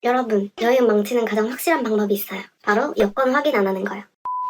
여러분, 여행 망치는 가장 확실한 방법이 있어요. 바로 여권 확인 안 하는 거요.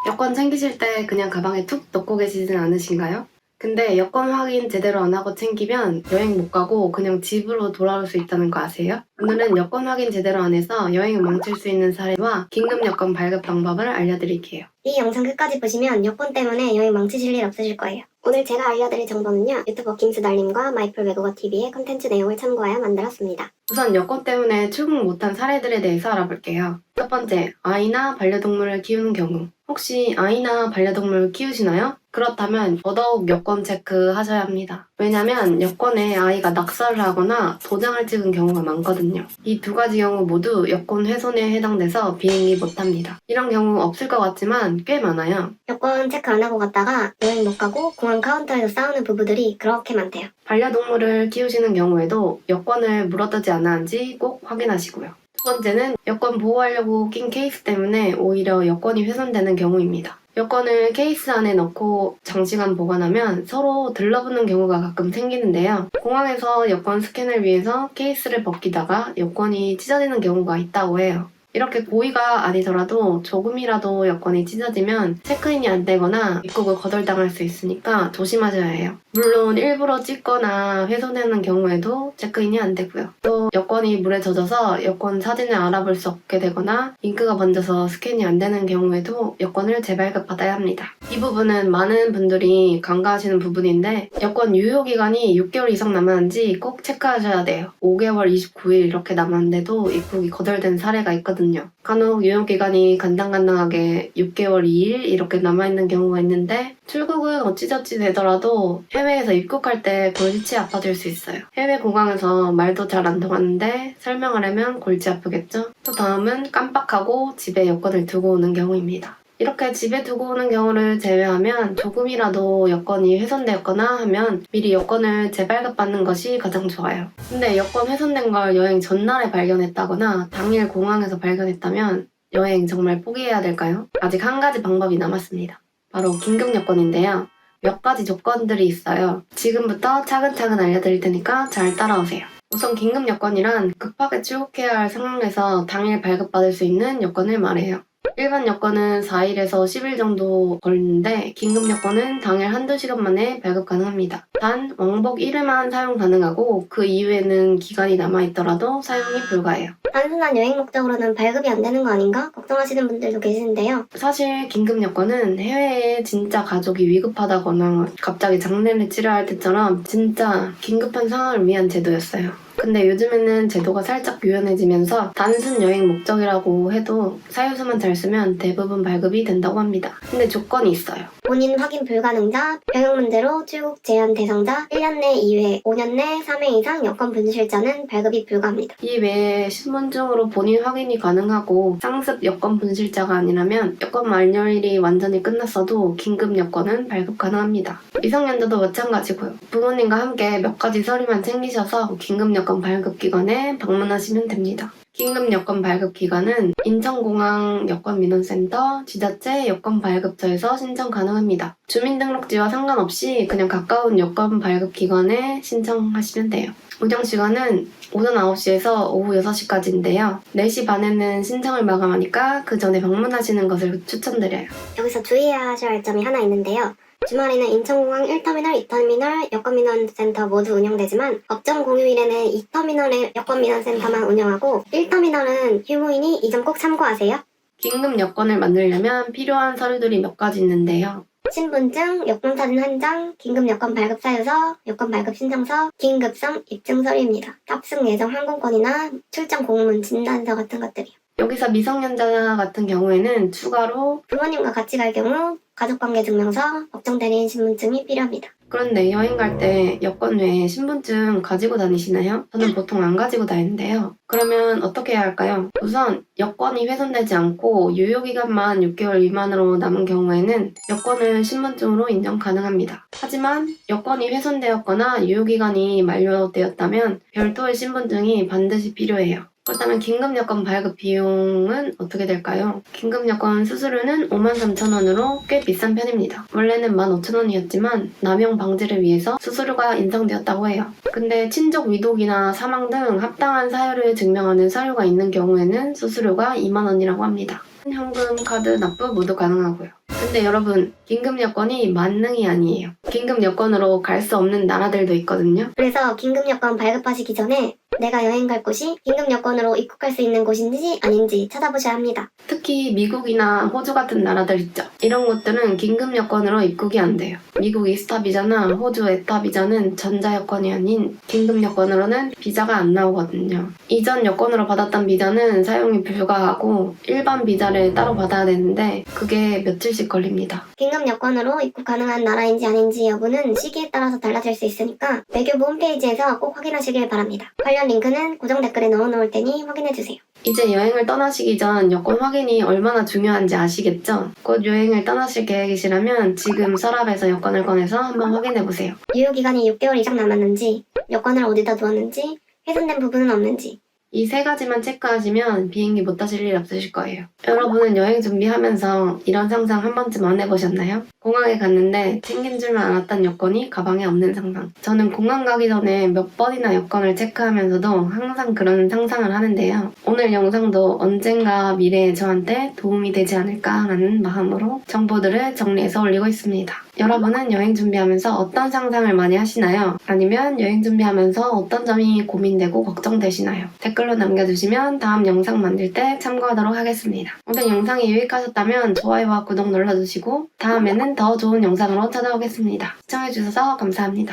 여권 챙기실 때 그냥 가방에 툭 넣고 계시진 않으신가요? 근데 여권 확인 제대로 안 하고 챙기면 여행 못 가고 그냥 집으로 돌아올 수 있다는 거 아세요? 오늘은 여권 확인 제대로 안 해서 여행을 망칠 수 있는 사례와 긴급 여권 발급 방법을 알려드릴게요. 이 영상 끝까지 보시면 여권 때문에 여행 망치실 일 없으실 거예요. 오늘 제가 알려드릴 정보는요, 유튜버 김수달님과 마이플 외국어TV의 컨텐츠 내용을 참고하여 만들었습니다. 우선 여권 때문에 출국 못한 사례들에 대해서 알아볼게요. 첫 번째, 아이나 반려동물을 키우는 경우. 혹시 아이나 반려동물을 키우시나요? 그렇다면 더더욱 여권 체크하셔야 합니다. 왜냐면 여권에 아이가 낙서를 하거나 도장을 찍은 경우가 많거든요. 이 두 가지 경우 모두 여권 훼손에 해당돼서 비행기 못합니다. 이런 경우 없을 것 같지만 꽤 많아요. 여권 체크 안 하고 갔다가 여행 못 가고 공항 카운터에서 싸우는 부부들이 그렇게 많대요. 반려동물을 키우시는 경우에도 여권을 물어두지 않았는지 꼭 확인하시고요. 두 번째는 여권 보호하려고 낀 케이스 때문에 오히려 여권이 훼손되는 경우입니다. 여권을 케이스 안에 넣고 장시간 보관하면 서로 들러붙는 경우가 가끔 생기는데요. 공항에서 여권 스캔을 위해서 케이스를 벗기다가 여권이 찢어지는 경우가 있다고 해요. 이렇게 고의가 아니더라도 조금이라도 여권이 찢어지면 체크인이 안 되거나 입국을 거절당할 수 있으니까 조심하셔야 해요. 물론 일부러 찢거나 훼손되는 경우에도 체크인이 안 되고요. 또 여권이 물에 젖어서 여권 사진을 알아볼 수 없게 되거나 잉크가 번져서 스캔이 안 되는 경우에도 여권을 재발급 받아야 합니다. 이 부분은 많은 분들이 간과하시는 부분인데 여권 유효기간이 6개월 이상 남았는지 꼭 체크하셔야 돼요. 5개월 29일 이렇게 남았는데도 입국이 거절된 사례가 있거든요. 간혹 유효기간이 간당간당하게 6개월 2일 이렇게 남아있는 경우가 있는데 출국은 어찌저찌 되더라도 해외에서 입국할 때 골치 아파질 수 있어요. 해외 공항에서 말도 잘 안 통하는데 설명하려면 골치 아프겠죠? 또 다음은 깜빡하고 집에 여권을 두고 오는 경우입니다. 이렇게 집에 두고 오는 경우를 제외하면 조금이라도 여권이 훼손되었거나 하면 미리 여권을 재발급받는 것이 가장 좋아요. 근데 여권 훼손된 걸 여행 전날에 발견했다거나 당일 공항에서 발견했다면 여행 정말 포기해야 될까요? 아직 한 가지 방법이 남았습니다. 바로 긴급 여권인데요. 몇 가지 조건들이 있어요. 지금부터 차근차근 알려드릴 테니까 잘 따라오세요. 우선 긴급 여권이란 급하게 출국해야 할 상황에서 당일 발급받을 수 있는 여권을 말해요. 일반 여권은 4일에서 10일 정도 걸리는데 긴급 여권은 당일 한두 시간 만에 발급 가능합니다. 단 왕복 1회만 사용 가능하고 그 이후에는 기간이 남아있더라도 사용이 불가해요. 단순한 여행 목적으로는 발급이 안 되는 거 아닌가? 걱정하시는 분들도 계시는데요. 사실 긴급 여권은 해외에 진짜 가족이 위급하다거나 갑자기 장례를 치러야 할 때처럼 진짜 긴급한 상황을 위한 제도였어요. 근데 요즘에는 제도가 살짝 유연해지면서 단순 여행 목적이라고 해도 사유서만 잘 쓰면 대부분 발급이 된다고 합니다. 근데 조건이 있어요. 본인 확인 불가능자, 병역 문제로 출국 제한 대상자, 1년 내 2회, 5년 내 3회 이상 여권 분실자는 발급이 불가합니다. 이 외에 신분증으로 본인 확인이 가능하고 상습 여권 분실자가 아니라면 여권 만료일이 완전히 끝났어도 긴급 여권은 발급 가능합니다. 미성년자도 마찬가지고요. 부모님과 함께 몇 가지 서류만 챙기셔서 긴급 여권 발급 기관에 방문하시면 됩니다. 긴급 여권 발급 기간은 인천공항 여권민원센터, 지자체 여권 발급처에서 신청 가능합니다. 주민등록지와 상관없이 그냥 가까운 여권 발급 기관에 신청하시면 돼요. 운영 시간은 오전 9시에서 오후 6시까지인데요. 4시 반에는 신청을 마감하니까 그 전에 방문하시는 것을 추천드려요. 여기서 주의해야 할 점이 하나 있는데요. 주말에는 인천공항 1터미널, 2터미널 여권민원센터 모두 운영되지만 업종 공휴일에는 2터미널의 여권민원센터만 운영하고 1터미널은 휴무이니 이 점 꼭 참고하세요. 긴급 여권을 만들려면 필요한 서류들이 몇 가지 있는데요. 신분증, 여권사진 1장, 긴급 여권 발급 사유서, 여권 발급 신청서, 긴급성 입증 서류입니다. 탑승 예정 항공권이나 출장 공문 진단서 같은 것들이요. 여기서 미성년자 같은 경우에는 추가로 부모님과 같이 갈 경우 가족관계 증명서, 법정 대리인 신분증이 필요합니다. 그런데 여행 갈 때 여권 외에 신분증 가지고 다니시나요? 저는 보통 안 가지고 다니는데요. 그러면 어떻게 해야 할까요? 우선 여권이 훼손되지 않고 유효기간만 6개월 미만으로 남은 경우에는 여권을 신분증으로 인정 가능합니다. 하지만 여권이 훼손되었거나 유효기간이 만료되었다면 별도의 신분증이 반드시 필요해요. 그렇다면 긴급여권 발급 비용은 어떻게 될까요? 긴급여권 수수료는 53,000원으로 꽤 비싼 편입니다. 원래는 15,000원이었지만 남용 방지를 위해서 수수료가 인상되었다고 해요. 근데 친족 위독이나 사망 등 합당한 사유를 증명하는 서류가 있는 경우에는 수수료가 20,000원이라고 합니다. 현금, 카드 납부 모두 가능하고요. 근데 여러분, 긴급여권이 만능이 아니에요. 긴급여권으로 갈 수 없는 나라들도 있거든요. 그래서 긴급여권 발급하시기 전에 내가 여행 갈 곳이 긴급여권으로 입국할 수 있는 곳인지 아닌지 찾아보셔야 합니다. 특히 미국이나 호주 같은 나라들 있죠. 이런 곳들은 긴급여권으로 입국이 안 돼요. 미국 이스타 비자나 호주 에타 비자는 전자여권이 아닌 긴급여권으로는 비자가 안 나오거든요. 이전 여권으로 받았던 비자는 사용이 불가하고 일반 비자를 따로 받아야 되는데 그게 며칠씩 걸립니다. 긴급여권으로 입국 가능한 나라인지 아닌지 여부는 시기에 따라서 달라질 수 있으니까 외교부 홈페이지에서 꼭 확인하시길 바랍니다. 관련 링크는 고정 댓글에 넣어놓을 테니 확인해주세요. 이제 여행을 떠나시기 전 여권 확인이 얼마나 중요한지 아시겠죠? 곧 여행을 떠나실 계획이시라면 지금 서랍에서 여권을 꺼내서 한번 확인해보세요. 유효기간이 6개월 이상 남았는지, 여권을 어디다 두었는지, 훼손된 부분은 없는지. 이 세 가지만 체크하시면 비행기 못 타실 일 없으실 거예요. 여러분은 여행 준비하면서 이런 상상 한 번쯤 안 해보셨나요? 공항에 갔는데 챙긴 줄만 알았던 여권이 가방에 없는 상상. 저는 공항 가기 전에 몇 번이나 여권을 체크하면서도 항상 그런 상상을 하는데요. 오늘 영상도 언젠가 미래의 저한테 도움이 되지 않을까 하는 마음으로 정보들을 정리해서 올리고 있습니다. 여러분은 여행 준비하면서 어떤 상상을 많이 하시나요? 아니면 여행 준비하면서 어떤 점이 고민되고 걱정되시나요? 댓글로 남겨주시면 다음 영상 만들 때 참고하도록 하겠습니다. 오늘 영상이 유익하셨다면 좋아요와 구독 눌러주시고 다음에는 더 좋은 영상으로 찾아오겠습니다. 시청해주셔서 감사합니다.